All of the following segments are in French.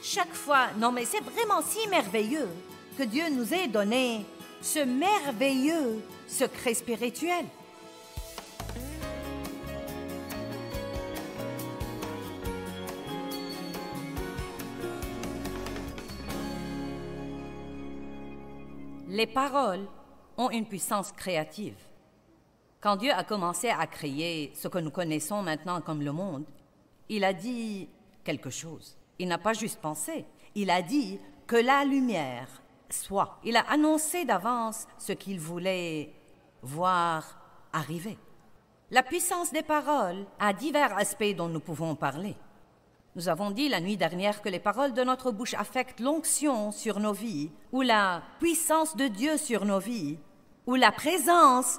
chaque fois. Non, mais c'est vraiment si merveilleux que Dieu nous ait donné ce merveilleux secret spirituel. Les paroles ont une puissance créative. Quand Dieu a commencé à créer ce que nous connaissons maintenant comme le monde, il a dit quelque chose. Il n'a pas juste pensé. Il a dit que la lumière soit. Il a annoncé d'avance ce qu'il voulait voir arriver. La puissance des paroles a divers aspects dont nous pouvons parler. Nous avons dit la nuit dernière que les paroles de notre bouche affectent l'onction sur nos vies, ou la puissance de Dieu sur nos vies, ou la présence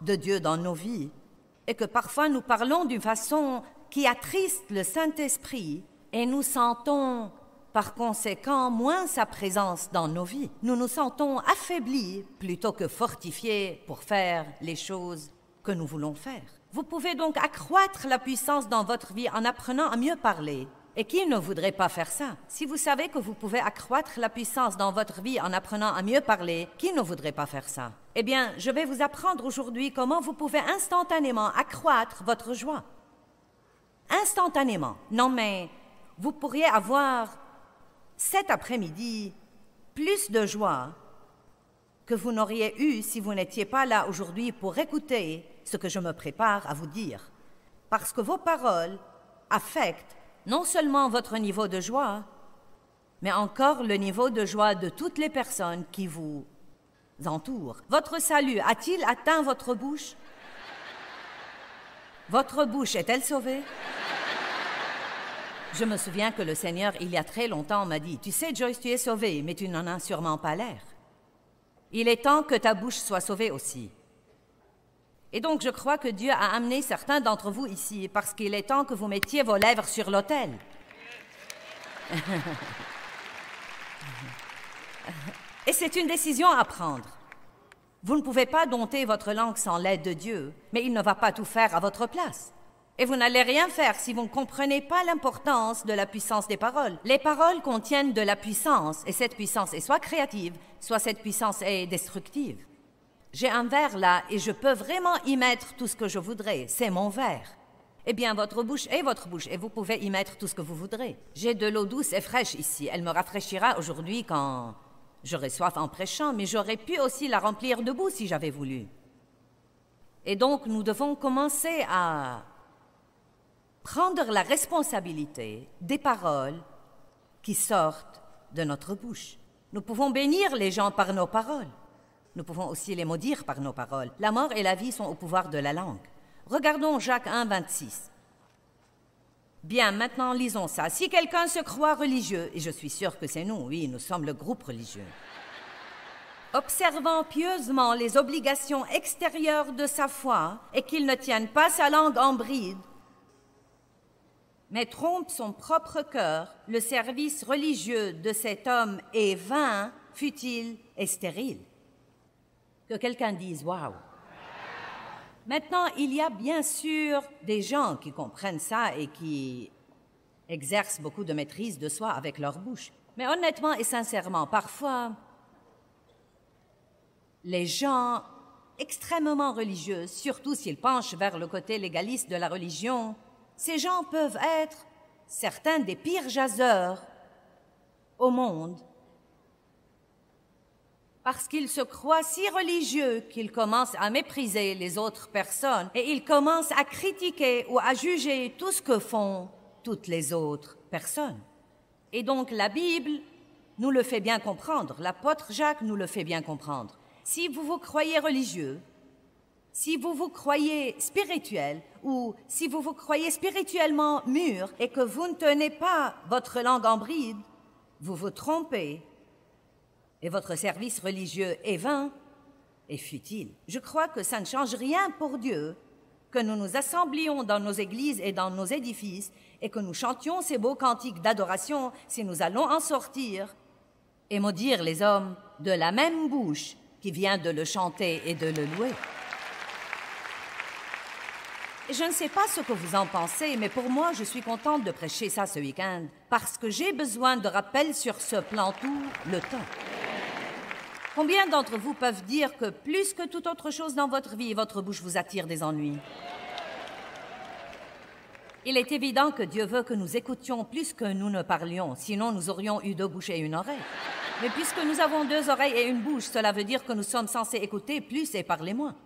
de Dieu dans nos vies, et que parfois nous parlons d'une façon qui attriste le Saint-Esprit, et nous sentons par conséquent moins sa présence dans nos vies. Nous nous sentons affaiblis plutôt que fortifiés pour faire les choses que nous voulons faire. Vous pouvez donc accroître la puissance dans votre vie en apprenant à mieux parler. Et qui ne voudrait pas faire ça? Si vous savez que vous pouvez accroître la puissance dans votre vie en apprenant à mieux parler, qui ne voudrait pas faire ça? Eh bien, je vais vous apprendre aujourd'hui comment vous pouvez instantanément accroître votre joie. Instantanément. Non, mais vous pourriez avoir cet après-midi plus de joie que vous n'auriez eu si vous n'étiez pas là aujourd'hui pour écouter ce que je me prépare à vous dire. Parce que vos paroles affectent non seulement votre niveau de joie, mais encore le niveau de joie de toutes les personnes qui vous entourent. Votre salut a-t-il atteint votre bouche? Votre bouche est-elle sauvée? Je me souviens que le Seigneur, il y a très longtemps, m'a dit, « Tu sais, Joyce, tu es sauvée, mais tu n'en as sûrement pas l'air. Il est temps que ta bouche soit sauvée aussi. » Et donc, je crois que Dieu a amené certains d'entre vous ici parce qu'il est temps que vous mettiez vos lèvres sur l'autel. Et c'est une décision à prendre. Vous ne pouvez pas dompter votre langue sans l'aide de Dieu, mais il ne va pas tout faire à votre place. Et vous n'allez rien faire si vous ne comprenez pas l'importance de la puissance des paroles. Les paroles contiennent de la puissance, et cette puissance est soit créative, soit cette puissance est destructive. J'ai un verre là, et je peux vraiment y mettre tout ce que je voudrais. C'est mon verre. Eh bien, votre bouche est votre bouche, et vous pouvez y mettre tout ce que vous voudrez. J'ai de l'eau douce et fraîche ici. Elle me rafraîchira aujourd'hui quand j'aurai soif en prêchant, mais j'aurais pu aussi la remplir debout si j'avais voulu. Et donc, nous devons commencer à prendre la responsabilité des paroles qui sortent de notre bouche. Nous pouvons bénir les gens par nos paroles. Nous pouvons aussi les maudire par nos paroles. La mort et la vie sont au pouvoir de la langue. Regardons Jacques 1, 26. Bien, maintenant lisons ça. Si quelqu'un se croit religieux, et je suis sûre que c'est nous, oui, nous sommes le groupe religieux, observant pieusement les obligations extérieures de sa foi et qu'il ne tienne pas sa langue en bride, mais trompe son propre cœur, le service religieux de cet homme est vain, futile et stérile. Que quelqu'un dise « Waouh ». Maintenant, il y a bien sûr des gens qui comprennent ça et qui exercent beaucoup de maîtrise de soi avec leur bouche. Mais honnêtement et sincèrement, parfois, les gens extrêmement religieux, surtout s'ils penchent vers le côté légaliste de la religion, ces gens peuvent être certains des pires jaseurs au monde parce qu'ils se croient si religieux qu'ils commencent à mépriser les autres personnes et ils commencent à critiquer ou à juger tout ce que font toutes les autres personnes. Et donc la Bible nous le fait bien comprendre, l'apôtre Jacques nous le fait bien comprendre. Si vous vous croyez religieux, si vous vous croyez spirituel ou si vous vous croyez spirituellement mûr et que vous ne tenez pas votre langue en bride, vous vous trompez et votre service religieux est vain et futile. Je crois que ça ne change rien pour Dieu que nous nous assemblions dans nos églises et dans nos édifices et que nous chantions ces beaux cantiques d'adoration si nous allons en sortir et maudire les hommes de la même bouche qui vient de le chanter et de le louer. Je ne sais pas ce que vous en pensez, mais pour moi, je suis contente de prêcher ça ce week-end parce que j'ai besoin de rappels sur ce plan tout le temps. Combien d'entre vous peuvent dire que plus que toute autre chose dans votre vie, votre bouche vous attire des ennuis? Il est évident que Dieu veut que nous écoutions plus que nous ne parlions, sinon nous aurions eu 2 bouches et 1 oreille. Mais puisque nous avons 2 oreilles et 1 bouche, cela veut dire que nous sommes censés écouter plus et parler moins.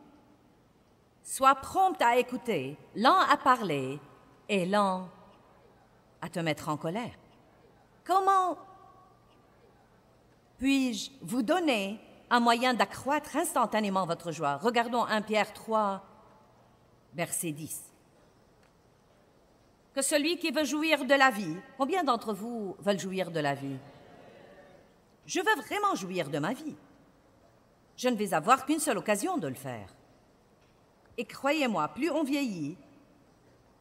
Sois prompt à écouter, lent à parler et lent à te mettre en colère. Comment puis-je vous donner un moyen d'accroître instantanément votre joie? Regardons 1 Pierre 3, verset 10. Que celui qui veut jouir de la vie, combien d'entre vous veulent jouir de la vie? Je veux vraiment jouir de ma vie. Je ne vais avoir qu'une seule occasion de le faire. Et croyez-moi, plus on vieillit,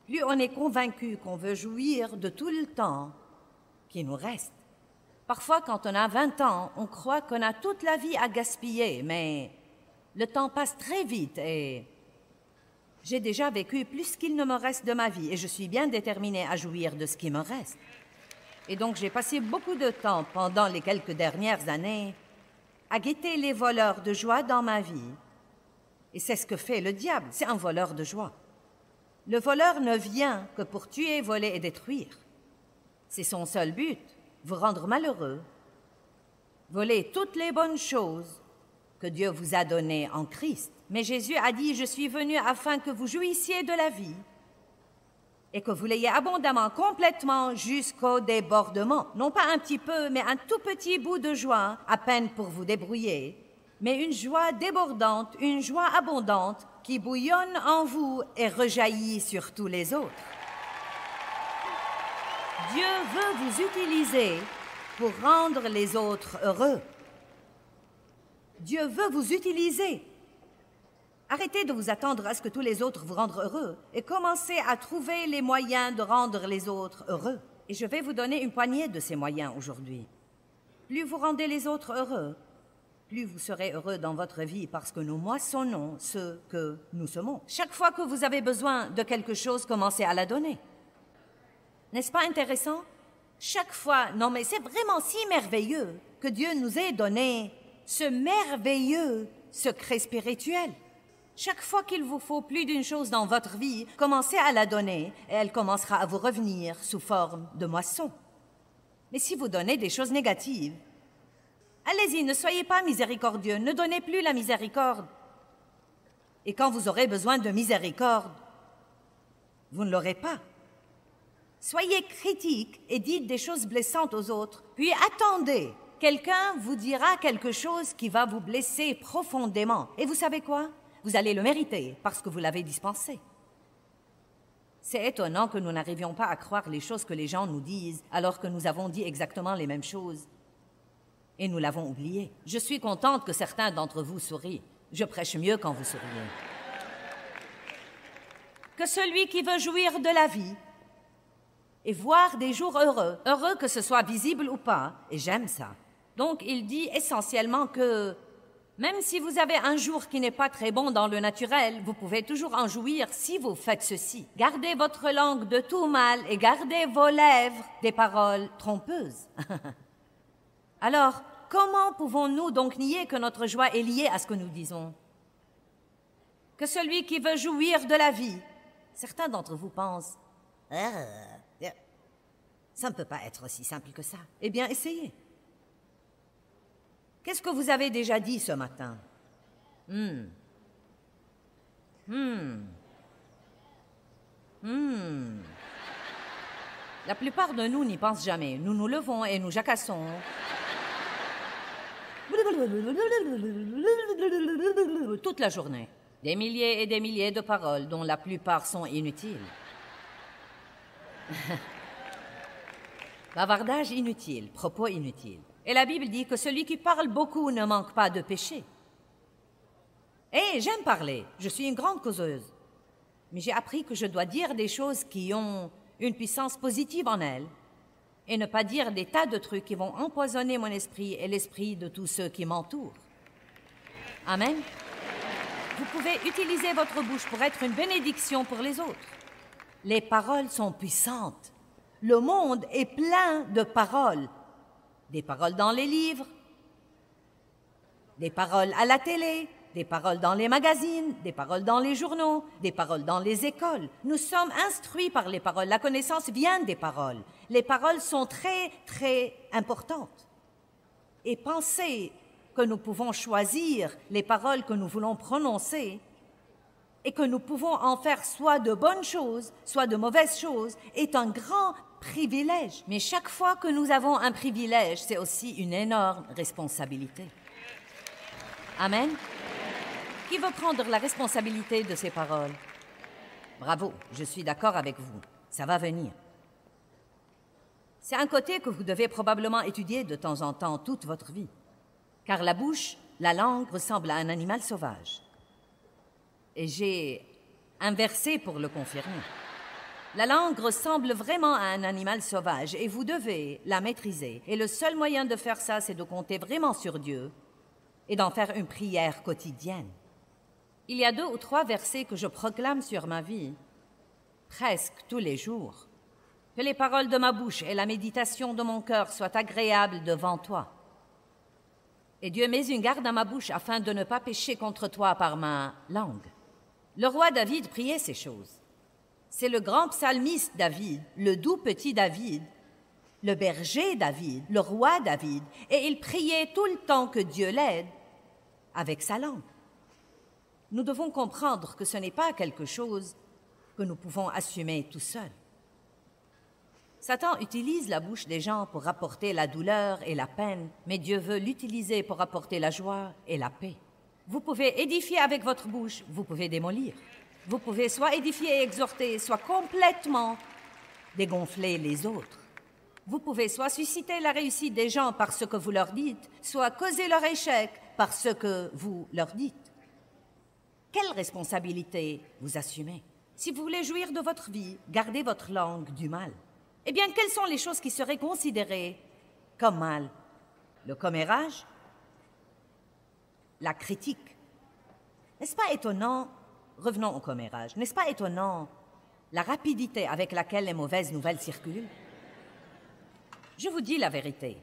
plus on est convaincu qu'on veut jouir de tout le temps qui nous reste. Parfois, quand on a 20 ans, on croit qu'on a toute la vie à gaspiller, mais le temps passe très vite et j'ai déjà vécu plus qu'il ne me reste de ma vie et je suis bien déterminée à jouir de ce qui me reste. Et donc, j'ai passé beaucoup de temps pendant les quelques dernières années à guetter les voleurs de joie dans ma vie. Et c'est ce que fait le diable, c'est un voleur de joie. Le voleur ne vient que pour tuer, voler et détruire. C'est son seul but, vous rendre malheureux, voler toutes les bonnes choses que Dieu vous a données en Christ. Mais Jésus a dit, « Je suis venu afin que vous jouissiez de la vie et que vous l'ayez abondamment, complètement, jusqu'au débordement. » Non pas un petit peu, mais un tout petit bout de joie, à peine pour vous débrouiller, mais une joie débordante, une joie abondante qui bouillonne en vous et rejaillit sur tous les autres. Dieu veut vous utiliser pour rendre les autres heureux. Dieu veut vous utiliser. Arrêtez de vous attendre à ce que tous les autres vous rendent heureux et commencez à trouver les moyens de rendre les autres heureux. Et je vais vous donner une poignée de ces moyens aujourd'hui. Plus vous rendez les autres heureux, plus vous serez heureux dans votre vie parce que nous moissonnons ce que nous semons. Chaque fois que vous avez besoin de quelque chose, commencez à la donner. N'est-ce pas intéressant? Chaque fois, non mais c'est vraiment si merveilleux que Dieu nous ait donné ce merveilleux secret spirituel. Chaque fois qu'il vous faut plus d'une chose dans votre vie, commencez à la donner et elle commencera à vous revenir sous forme de moisson. Mais si vous donnez des choses négatives, allez-y, ne soyez pas miséricordieux, ne donnez plus la miséricorde. Et quand vous aurez besoin de miséricorde, vous ne l'aurez pas. Soyez critique et dites des choses blessantes aux autres, puis attendez. Quelqu'un vous dira quelque chose qui va vous blesser profondément. Et vous savez quoi? Vous allez le mériter parce que vous l'avez dispensé. C'est étonnant que nous n'arrivions pas à croire les choses que les gens nous disent alors que nous avons dit exactement les mêmes choses. Et nous l'avons oublié. Je suis contente que certains d'entre vous sourient. Je prêche mieux quand vous souriez. Que celui qui veut jouir de la vie et voir des jours heureux, heureux que ce soit visible ou pas, et j'aime ça. Donc il dit essentiellement que même si vous avez un jour qui n'est pas très bon dans le naturel, vous pouvez toujours en jouir si vous faites ceci. Gardez votre langue de tout mal et gardez vos lèvres des paroles trompeuses. Alors, comment pouvons-nous donc nier que notre joie est liée à ce que nous disons? Que celui qui veut jouir de la vie, certains d'entre vous pensent, ça ne peut pas être aussi simple que ça. Eh bien, essayez. Qu'est-ce que vous avez déjà dit ce matin? La plupart de nous n'y pensent jamais. Nous nous levons et nous jacassons. Toute la journée. Des milliers et des milliers de paroles dont la plupart sont inutiles. Bavardage inutile, propos inutiles. Et la Bible dit que celui qui parle beaucoup ne manque pas de péché. Et j'aime parler, je suis une grande causeuse. Mais j'ai appris que je dois dire des choses qui ont une puissance positive en elles et ne pas dire des tas de trucs qui vont empoisonner mon esprit et l'esprit de tous ceux qui m'entourent. Amen. Vous pouvez utiliser votre bouche pour être une bénédiction pour les autres. Les paroles sont puissantes. Le monde est plein de paroles. Des paroles dans les livres, des paroles à la télé, des paroles dans les magazines, des paroles dans les journaux, des paroles dans les écoles. Nous sommes instruits par les paroles. La connaissance vient des paroles. Les paroles sont très, très importantes. Et pensez que nous pouvons choisir les paroles que nous voulons prononcer et que nous pouvons en faire soit de bonnes choses, soit de mauvaises choses, est un grand privilège. Mais chaque fois que nous avons un privilège, c'est aussi une énorme responsabilité. Amen. Qui veut prendre la responsabilité de ces paroles? Bravo, je suis d'accord avec vous. Ça va venir. C'est un côté que vous devez probablement étudier de temps en temps toute votre vie. Car la bouche, la langue ressemble à un animal sauvage. Et j'ai un verset pour le confirmer. La langue ressemble vraiment à un animal sauvage et vous devez la maîtriser. Et le seul moyen de faire ça, c'est de compter vraiment sur Dieu et d'en faire une prière quotidienne. Il y a 2 ou 3 versets que je proclame sur ma vie, presque tous les jours. Que les paroles de ma bouche et la méditation de mon cœur soient agréables devant toi. Et Dieu met une garde à ma bouche afin de ne pas pécher contre toi par ma langue. Le roi David priait ces choses. C'est le grand psalmiste David, le doux petit David, le berger David, le roi David, et il priait tout le temps que Dieu l'aide avec sa langue. Nous devons comprendre que ce n'est pas quelque chose que nous pouvons assumer tout seuls. Satan utilise la bouche des gens pour apporter la douleur et la peine, mais Dieu veut l'utiliser pour apporter la joie et la paix. Vous pouvez édifier avec votre bouche, vous pouvez démolir. Vous pouvez soit édifier et exhorter, soit complètement dégonfler les autres. Vous pouvez soit susciter la réussite des gens par ce que vous leur dites, soit causer leur échec par ce que vous leur dites. Quelle responsabilité vous assumez? Si vous voulez jouir de votre vie, gardez votre langue du mal. Eh bien, quelles sont les choses qui seraient considérées comme mal? Le commérage? La critique? N'est-ce pas étonnant? Revenons au commérage. N'est-ce pas étonnant la rapidité avec laquelle les mauvaises nouvelles circulent? Je vous dis la vérité.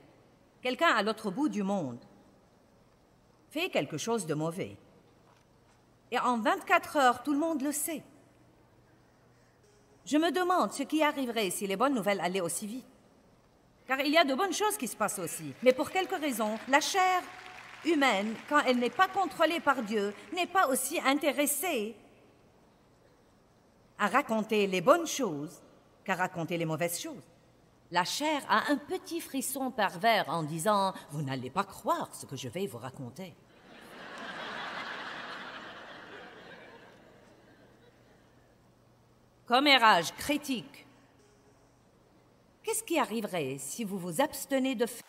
Quelqu'un à l'autre bout du monde fait quelque chose de mauvais. Et en 24 heures, tout le monde le sait. Je me demande ce qui arriverait si les bonnes nouvelles allaient aussi vite. Car il y a de bonnes choses qui se passent aussi. Mais pour quelque raison, la chair humaine, quand elle n'est pas contrôlée par Dieu, n'est pas aussi intéressée à raconter les bonnes choses qu'à raconter les mauvaises choses. La chair a un petit frisson pervers en disant « Vous n'allez pas croire ce que je vais vous raconter ». Commérage, critique. Qu'est-ce qui arriverait si vous vous abstenez de faire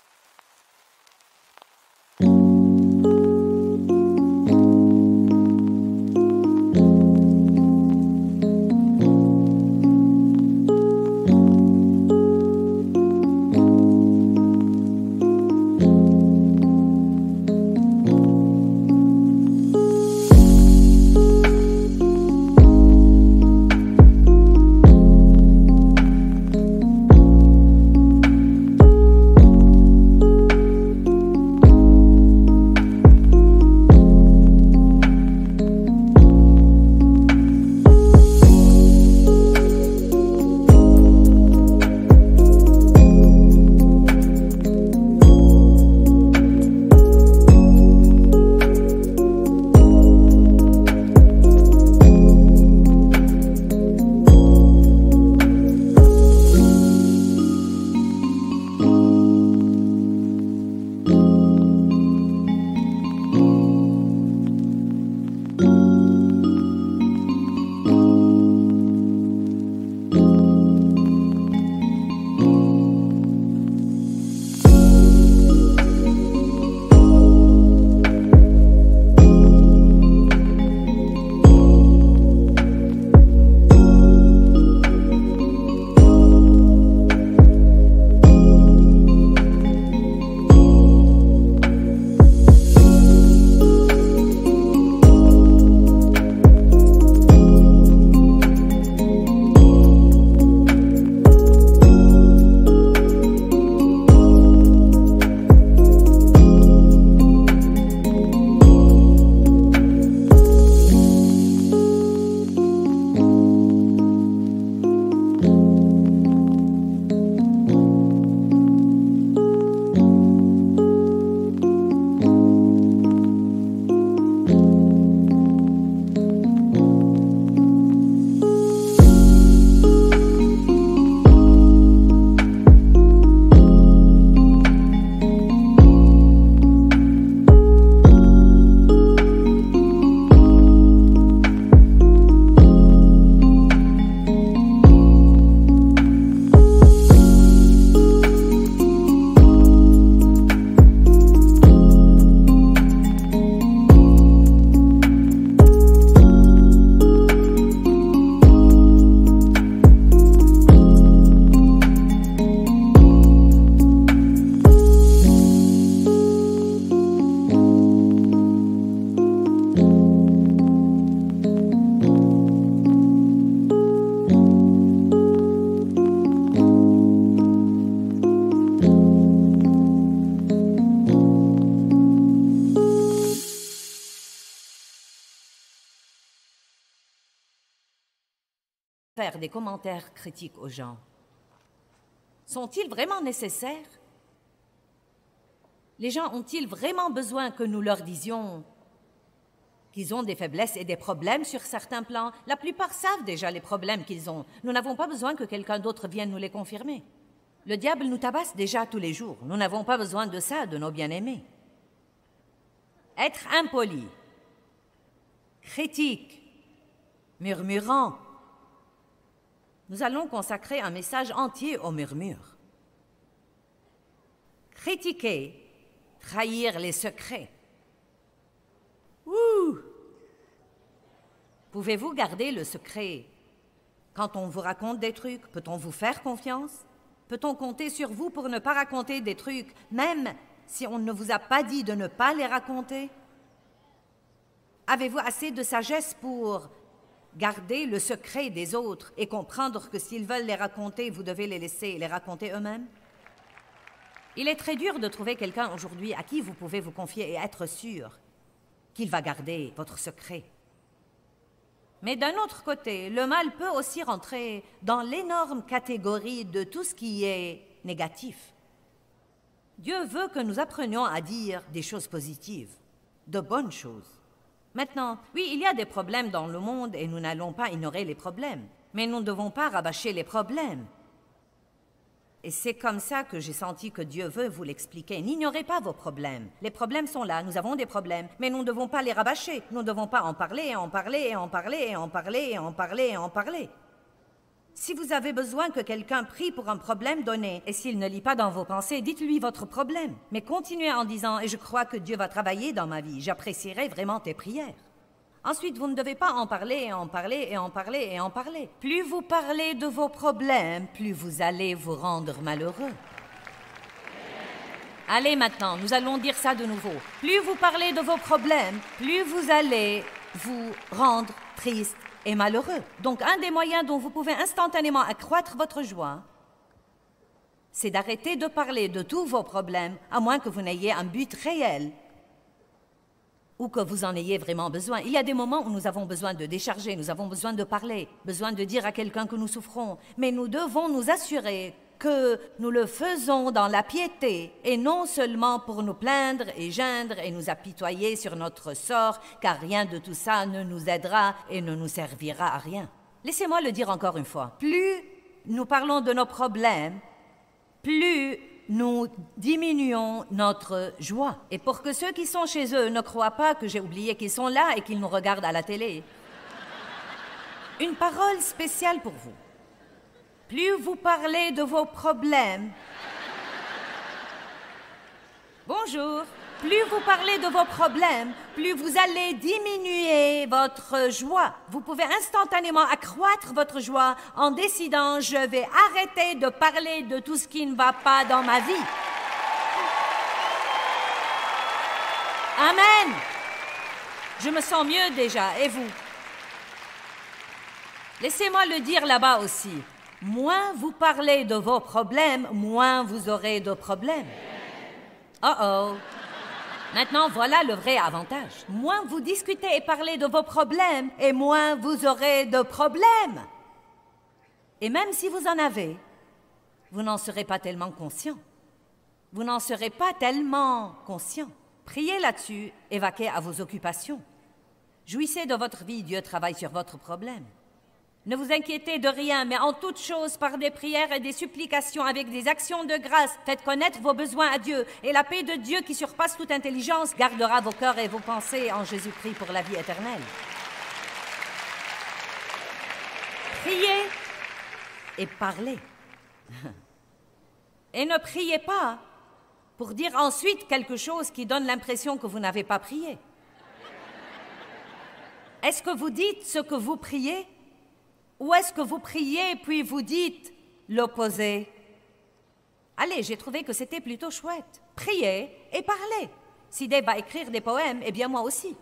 des commentaires critiques aux gens. Sont-ils vraiment nécessaires? Les gens ont-ils vraiment besoin que nous leur disions qu'ils ont des faiblesses et des problèmes sur certains plans? La plupart savent déjà les problèmes qu'ils ont. Nous n'avons pas besoin que quelqu'un d'autre vienne nous les confirmer. Le diable nous tabasse déjà tous les jours. Nous n'avons pas besoin de ça de nos bien-aimés. Être impoli, critique, murmurant. Nous allons consacrer un message entier au murmure. Critiquer, trahir les secrets. Ouh! Pouvez-vous garder le secret? Quand on vous raconte des trucs, peut-on vous faire confiance? Peut-on compter sur vous pour ne pas raconter des trucs, même si on ne vous a pas dit de ne pas les raconter? Avez-vous assez de sagesse pour garder le secret des autres et comprendre que s'ils veulent les raconter, vous devez les laisser les raconter eux-mêmes? Il est très dur de trouver quelqu'un aujourd'hui à qui vous pouvez vous confier et être sûr qu'il va garder votre secret. Mais d'un autre côté, le mal peut aussi rentrer dans l'énorme catégorie de tout ce qui est négatif. Dieu veut que nous apprenions à dire des choses positives, de bonnes choses. Maintenant, oui, il y a des problèmes dans le monde et nous n'allons pas ignorer les problèmes, mais nous ne devons pas rabâcher les problèmes. Et c'est comme ça que j'ai senti que Dieu veut vous l'expliquer. N'ignorez pas vos problèmes. Les problèmes sont là, nous avons des problèmes, mais nous ne devons pas les rabâcher. Nous ne devons pas en parler, et en parler, et en parler, et en parler, et en parler, et en parler. Si vous avez besoin que quelqu'un prie pour un problème donné, et s'il ne lit pas dans vos pensées, dites-lui votre problème. Mais continuez en disant « Et je crois que Dieu va travailler dans ma vie. J'apprécierai vraiment tes prières. » Ensuite, vous ne devez pas en parler, et en parler, et en parler, et en parler. Plus vous parlez de vos problèmes, plus vous allez vous rendre malheureux. Allez maintenant, nous allons dire ça de nouveau. Plus vous parlez de vos problèmes, plus vous allez vous rendre triste et malheureux. Donc, un des moyens dont vous pouvez instantanément accroître votre joie, c'est d'arrêter de parler de tous vos problèmes, à moins que vous n'ayez un but réel ou que vous en ayez vraiment besoin. Il y a des moments où nous avons besoin de décharger, nous avons besoin de parler, besoin de dire à quelqu'un que nous souffrons, mais nous devons nous assurer que nous le faisons dans la piété et non seulement pour nous plaindre et geindre et nous apitoyer sur notre sort, car rien de tout ça ne nous aidera et ne nous servira à rien. Laissez-moi le dire encore une fois. Plus nous parlons de nos problèmes, plus nous diminuons notre joie. Et pour que ceux qui sont chez eux ne croient pas que j'ai oublié qu'ils sont là et qu'ils nous regardent à la télé, une parole spéciale pour vous. Plus vous parlez de vos problèmes, bonjour, plus vous parlez de vos problèmes, plus vous allez diminuer votre joie. Vous pouvez instantanément accroître votre joie en décidant « Je vais arrêter de parler de tout ce qui ne va pas dans ma vie. » Amen. Je me sens mieux déjà, et vous? Laissez-moi le dire là-bas aussi. Moins vous parlez de vos problèmes, moins vous aurez de problèmes. Oh! Maintenant, voilà le vrai avantage. Moins vous discutez et parlez de vos problèmes, et moins vous aurez de problèmes. Et même si vous en avez, vous n'en serez pas tellement conscient. Vous n'en serez pas tellement conscient. Priez là-dessus et vaquez à vos occupations. Jouissez de votre vie, Dieu travaille sur votre problème. Ne vous inquiétez de rien, mais en toute chose, par des prières et des supplications, avec des actions de grâce, faites connaître vos besoins à Dieu, et la paix de Dieu qui surpasse toute intelligence gardera vos cœurs et vos pensées en Jésus-Christ pour la vie éternelle. Priez et parlez. Et ne priez pas pour dire ensuite quelque chose qui donne l'impression que vous n'avez pas prié. Est-ce que vous dites ce que vous priez? Ou est-ce que vous priez puis vous dites l'opposé? Allez, j'ai trouvé que c'était plutôt chouette. Priez et parlez. Si Dave va écrire des poèmes, eh bien moi aussi.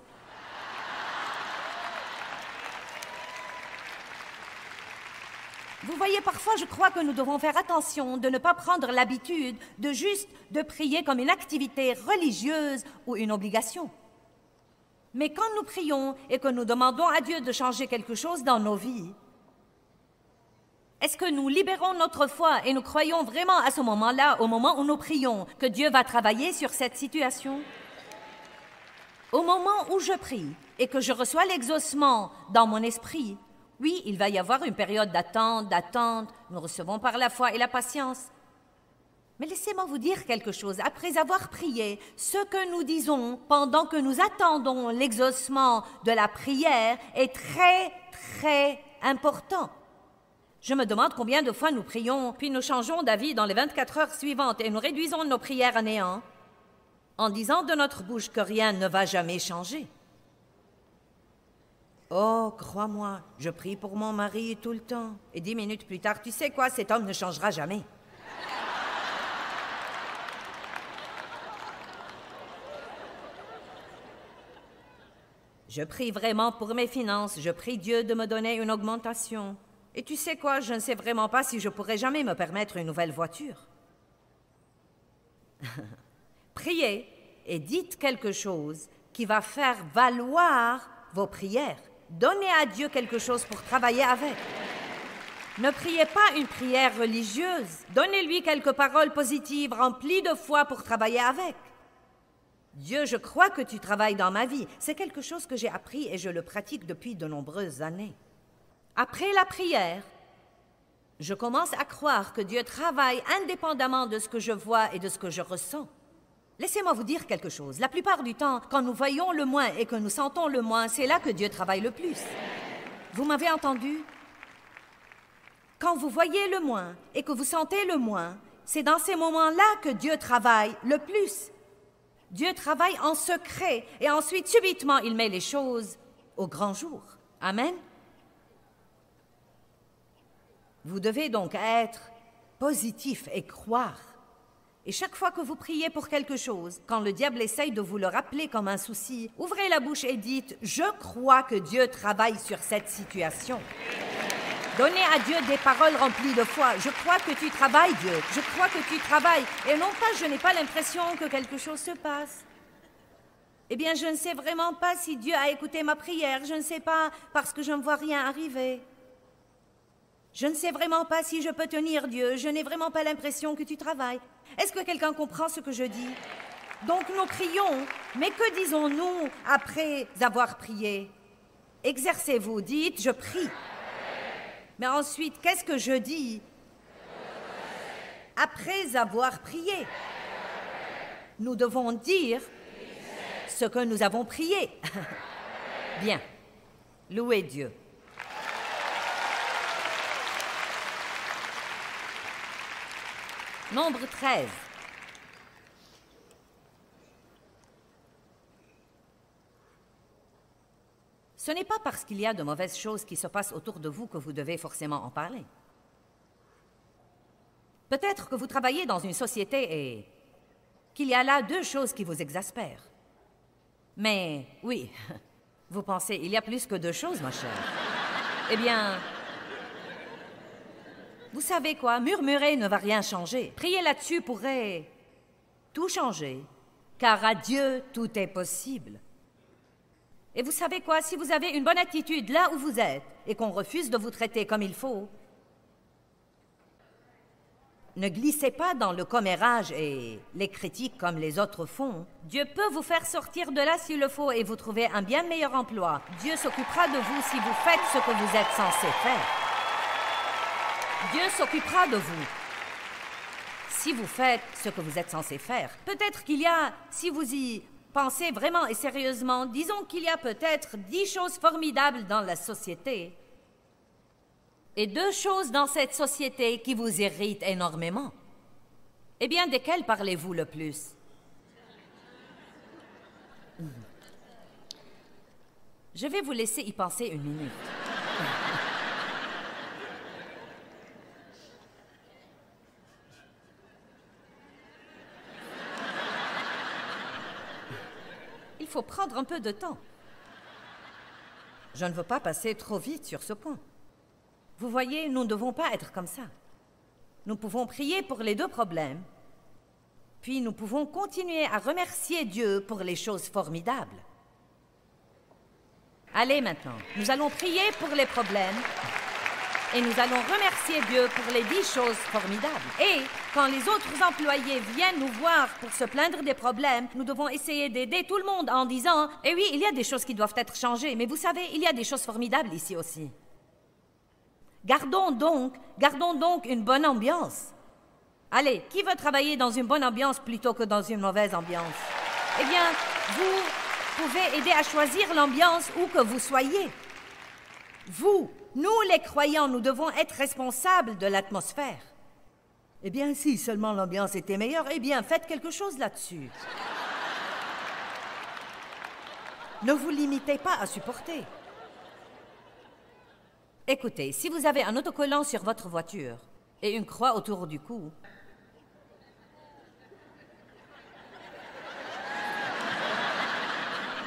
Vous voyez, parfois je crois que nous devons faire attention de ne pas prendre l'habitude de juste de prier comme une activité religieuse ou une obligation. Mais quand nous prions et que nous demandons à Dieu de changer quelque chose dans nos vies, Est-ce que nous libérons notre foi et nous croyons vraiment à ce moment-là, au moment où nous prions, que Dieu va travailler sur cette situation? Au moment où je prie et que je reçois l'exaucement dans mon esprit, oui, il va y avoir une période d'attente, nous recevons par la foi et la patience. Mais laissez-moi vous dire quelque chose. Après avoir prié, ce que nous disons pendant que nous attendons l'exaucement de la prière est très, très important. Je me demande combien de fois nous prions, puis nous changeons d'avis dans les 24 heures suivantes et nous réduisons nos prières à néant en disant de notre bouche que rien ne va jamais changer. Oh, crois-moi, je prie pour mon mari tout le temps. Et 10 minutes plus tard, tu sais quoi, cet homme ne changera jamais. Je prie vraiment pour mes finances, je prie Dieu de me donner une augmentation. Et tu sais quoi, je ne sais vraiment pas si je pourrai jamais me permettre une nouvelle voiture. Priez et dites quelque chose qui va faire valoir vos prières. Donnez à Dieu quelque chose pour travailler avec. Ne priez pas une prière religieuse. Donnez-lui quelques paroles positives remplies de foi pour travailler avec. Dieu, je crois que tu travailles dans ma vie. C'est quelque chose que j'ai appris et je le pratique depuis de nombreuses années. Après la prière, je commence à croire que Dieu travaille indépendamment de ce que je vois et de ce que je ressens. Laissez-moi vous dire quelque chose. La plupart du temps, quand nous voyons le moins et que nous sentons le moins, c'est là que Dieu travaille le plus. Vous m'avez entendu? Quand vous voyez le moins et que vous sentez le moins, c'est dans ces moments-là que Dieu travaille le plus. Dieu travaille en secret et ensuite, subitement, il met les choses au grand jour. Amen? Vous devez donc être positif et croire. Et chaque fois que vous priez pour quelque chose, quand le diable essaye de vous le rappeler comme un souci, ouvrez la bouche et dites « Je crois que Dieu travaille sur cette situation ». Donnez à Dieu des paroles remplies de foi. « Je crois que tu travailles, Dieu. Je crois que tu travailles. » Et non pas « Je n'ai pas l'impression que quelque chose se passe. » Eh bien, je ne sais vraiment pas si Dieu a écouté ma prière. Je ne sais pas parce que je ne vois rien arriver. Je ne sais vraiment pas si je peux tenir, Dieu. Je n'ai vraiment pas l'impression que tu travailles. Est-ce que quelqu'un comprend ce que je dis? Donc nous prions, mais que disons-nous après avoir prié? Exercez-vous, dites « je prie ». Mais ensuite, qu'est-ce que je dis après avoir prié? Nous devons dire ce que nous avons prié. Bien, louez Dieu. Nombre 13. Ce n'est pas parce qu'il y a de mauvaises choses qui se passent autour de vous que vous devez forcément en parler. Peut-être que vous travaillez dans une société et qu'il y a là 2 choses qui vous exaspèrent. Mais oui, vous pensez, il y a plus que 2 choses, ma chère. Eh bien, vous savez quoi, murmurer ne va rien changer. Prier là-dessus pourrait tout changer, car à Dieu, tout est possible. Et vous savez quoi, si vous avez une bonne attitude là où vous êtes et qu'on refuse de vous traiter comme il faut, ne glissez pas dans le commérage et les critiques comme les autres font. Dieu peut vous faire sortir de là s'il le faut et vous trouver un bien meilleur emploi. Dieu s'occupera de vous si vous faites ce que vous êtes censé faire. Dieu s'occupera de vous si vous faites ce que vous êtes censé faire. Peut-être qu'il y a, si vous y pensez vraiment et sérieusement, disons qu'il y a peut-être 10 choses formidables dans la société et 2 choses dans cette société qui vous irritent énormément. Eh bien, desquelles parlez-vous le plus? Je vais vous laisser y penser 1 minute. Il faut prendre un peu de temps. Je ne veux pas passer trop vite sur ce point. Vous voyez, nous ne devons pas être comme ça. Nous pouvons prier pour les 2 problèmes, puis nous pouvons continuer à remercier Dieu pour les choses formidables. Allez maintenant, nous allons prier pour les problèmes, Et nous allons remercier Dieu pour les 10 choses formidables. Et quand les autres employés viennent nous voir pour se plaindre des problèmes, nous devons essayer d'aider tout le monde en disant « Eh oui, il y a des choses qui doivent être changées, mais vous savez, il y a des choses formidables ici aussi. » Gardons donc une bonne ambiance. Allez, qui veut travailler dans une bonne ambiance plutôt que dans une mauvaise ambiance? Eh bien, vous pouvez aider à choisir l'ambiance où que vous soyez. Nous les croyants, nous devons être responsables de l'atmosphère. Eh bien, si seulement l'ambiance était meilleure, eh bien, faites quelque chose là-dessus. Ne vous limitez pas à supporter. Écoutez, si vous avez un autocollant sur votre voiture et une croix autour du cou,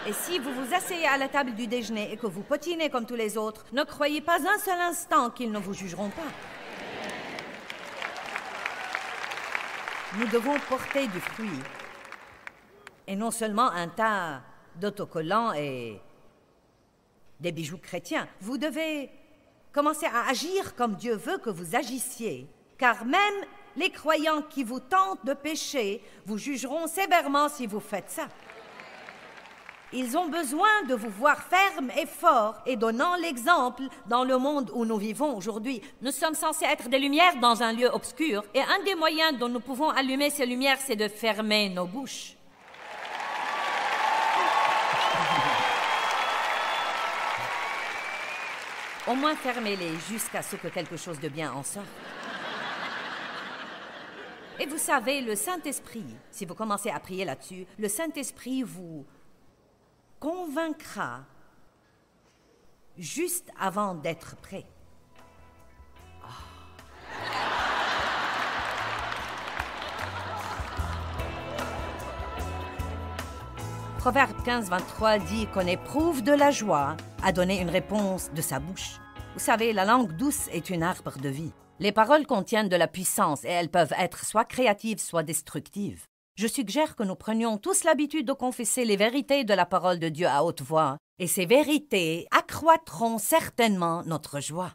et si vous vous asseyez à la table du déjeuner et que vous potinez comme tous les autres, ne croyez pas un seul instant qu'ils ne vous jugeront pas. Nous devons porter du fruit. Et non seulement un tas d'autocollants et des bijoux chrétiens. Vous devez commencer à agir comme Dieu veut que vous agissiez. Car même les croyants qui vous tentent de pécher vous jugeront sévèrement si vous faites ça. Ils ont besoin de vous voir ferme et fort et donnant l'exemple dans le monde où nous vivons aujourd'hui. Nous sommes censés être des lumières dans un lieu obscur et un des moyens dont nous pouvons allumer ces lumières, c'est de fermer nos bouches. Au moins fermez-les jusqu'à ce que quelque chose de bien en sorte. Et vous savez, le Saint-Esprit, si vous commencez à prier là-dessus, le Saint-Esprit vous convaincra juste avant d'être prêt. Proverbe 15, 23 dit qu'on éprouve de la joie à donner une réponse de sa bouche. Vous savez, la langue douce est une arbre de vie. Les paroles contiennent de la puissance et elles peuvent être soit créatives, soit destructives. Je suggère que nous prenions tous l'habitude de confesser les vérités de la parole de Dieu à haute voix, et ces vérités accroîtront certainement notre joie.